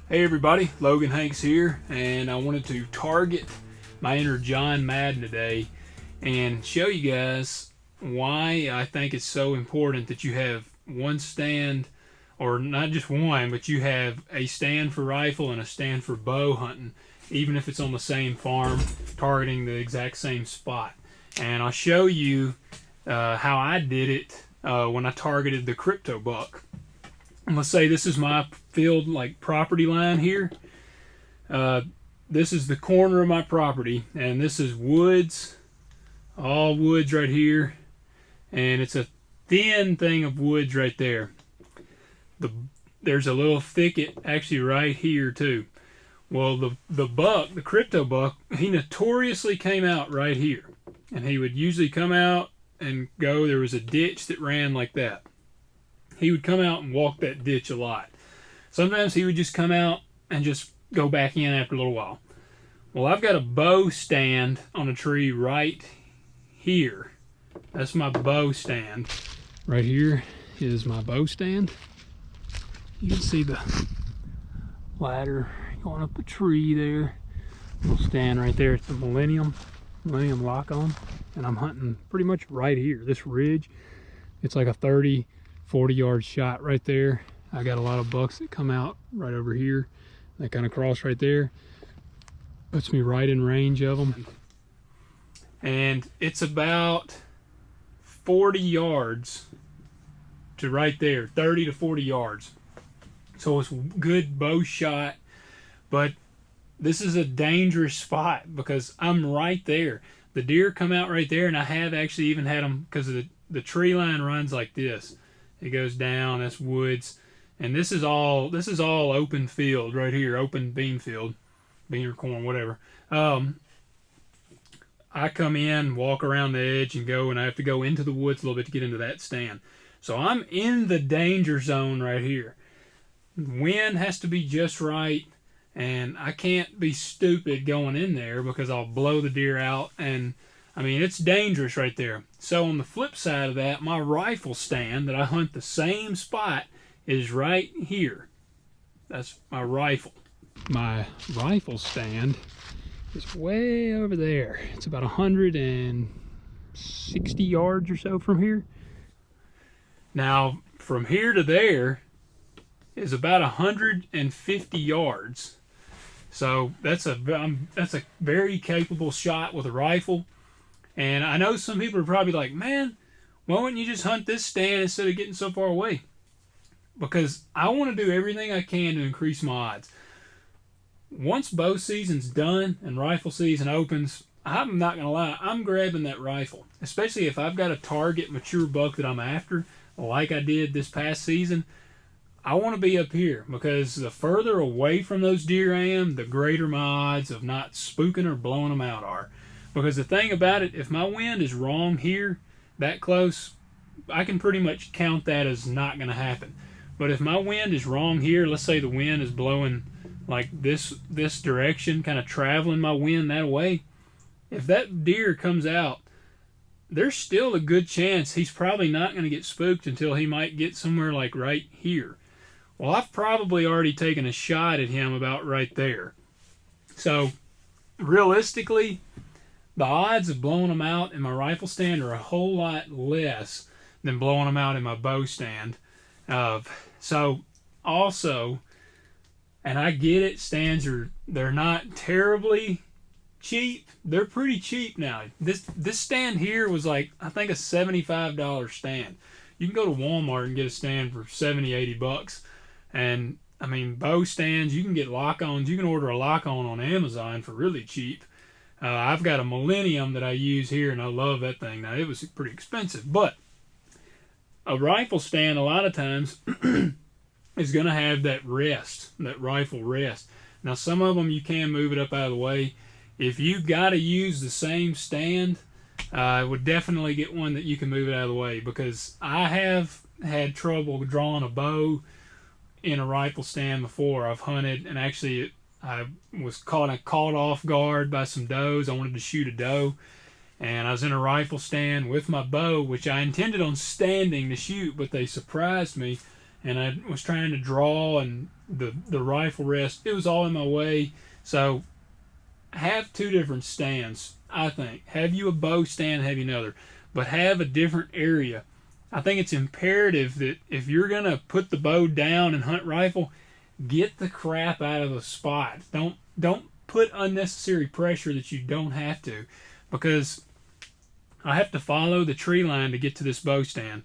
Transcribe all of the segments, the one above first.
Hey everybody, Logan Hanks here, and I wanted to target my inner John Madden today and show you guys why I think it's so important that you have one stand, or not just one, but you have a stand for rifle and a stand for bow hunting, even if it's on the same farm, targeting the exact same spot. And I'll show you how I did it when I targeted the crypto buck. Let's say this is my field, like property line here. This is the corner of my property, and this is woods, all woods right here, and it's a thin thing of woods right there. There's a little thicket actually right here too. Well, the crypto buck, he notoriously came out right here, and he would usually come out and go. There was a ditch that ran like that. He would come out and walk that ditch a lot. Sometimes he would just come out and just go back in after a little while. Well, I've got a bow stand on a tree right here. That's my bow stand. Right here is my bow stand. You can see the ladder going up the tree there. We'll stand right there. It's the Millennium lock-on. And I'm hunting pretty much right here, this ridge. It's like a 40 yard shot right there. I got a lot of bucks that come out right over here. They kind of cross right there. Puts me right in range of them. And it's about 40 yards to right there, 30 to 40 yards. So it's a good bow shot, but this is a dangerous spot because I'm right there. The deer come out right there, and I have actually even had them, because the tree line runs like this. It goes down, that's woods, and this is all open field right here, open bean field, bean or corn, whatever. I come in, walk around the edge, and go, and I have to go into the woods a little bit to get into that stand. So I'm in the danger zone right here. Wind has to be just right, and I can't be stupid going in there because I'll blow the deer out, and I mean, it's dangerous right there. So on the flip side of that, my rifle stand that I hunt the same spot is right here. That's my rifle. My rifle stand is way over there. It's about 160 yards or so from here. Now, from here to there is about 150 yards. So that's a very capable shot with a rifle. And I know some people are probably like, man, why wouldn't you just hunt this stand instead of getting so far away? Because I want to do everything I can to increase my odds. Once bow season's done and rifle season opens, I'm not going to lie, I'm grabbing that rifle. Especially if I've got a target mature buck that I'm after, like I did this past season. I want to be up here because the further away from those deer I am, the greater my odds of not spooking or blowing them out are. Because the thing about it, if my wind is wrong here, that close, I can pretty much count that as not going to happen. But if my wind is wrong here, let's say the wind is blowing like this direction, kind of traveling my wind that way, if that deer comes out, there's still a good chance he's probably not going to get spooked until he might get somewhere like right here. Well, I've probably already taken a shot at him about right there. So, realistically, the odds of blowing them out in my rifle stand are a whole lot less than blowing them out in my bow stand. So also, and I get it, they're not terribly cheap. They're pretty cheap now. This stand here was like, I think, a $75 stand. You can go to Walmart and get a stand for 70, 80 bucks. And I mean, bow stands, you can get lock-ons. You can order a lock-on on Amazon for really cheap. I've got a Millennium that I use here, and I love that thing. Now, it was pretty expensive, but a rifle stand a lot of times is going to have that rifle rest. Now, some of them you can move it up out of the way. If you got to use the same stand, I would definitely get one that you can move it out of the way, because I have had trouble drawing a bow in a rifle stand before. I've hunted, and actually I was caught off guard by some does. I wanted to shoot a doe, and I was in a rifle stand with my bow, which I intended on standing to shoot, but they surprised me, and I was trying to draw, and the rifle rest, it was all in my way. So have two different stands. I think have you a bow stand, have you another, but have a different area. I think it's imperative that if you're gonna put the bow down and hunt rifle, get the crap out of the spot. Don't put unnecessary pressure that you don't have to, because I have to follow the tree line to get to this bow stand.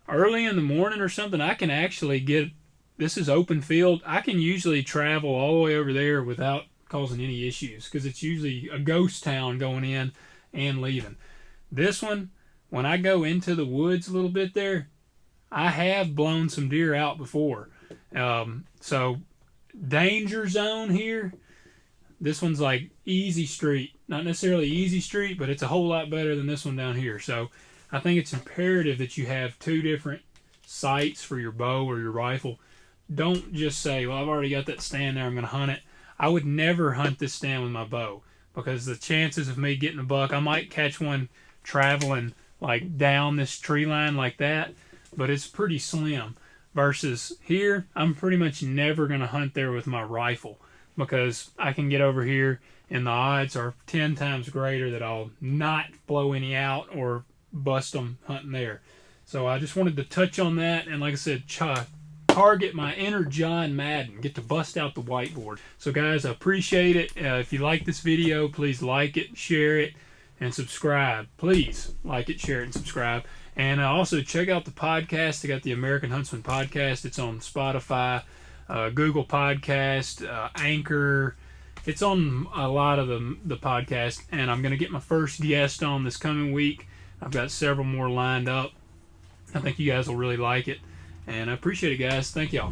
Early in the morning or something, I can actually get, this is open field, I can usually travel all the way over there without causing any issues, because it's usually a ghost town going in and leaving. This one, when I go into the woods a little bit there, I have blown some deer out before. So danger zone here, this one's like easy street. Not necessarily easy street, but it's a whole lot better than this one down here. So I think it's imperative that you have two different sights for your bow or your rifle. Don't just say, well, I've already got that stand there, I'm going to hunt it. I would never hunt this stand with my bow, because the chances of me getting a buck, I might catch one traveling like down this tree line like that, but it's pretty slim. Versus here, I'm pretty much never going to hunt there with my rifle, because I can get over here and the odds are 10 times greater that I'll not blow any out or bust them hunting there. So I just wanted to touch on that, and like I said, target my inner John Madden, get to bust out the whiteboard. So guys, I appreciate it. If you like this video, please like it, share it, and subscribe. Please like it, share it, and subscribe. And also check out the podcast. I got the American Huntsman podcast. It's on Spotify, Google Podcast, Anchor. It's on a lot of the podcasts. And I'm going to get my first guest on this coming week. I've got several more lined up. I think you guys will really like it. And I appreciate it, guys. Thank y'all.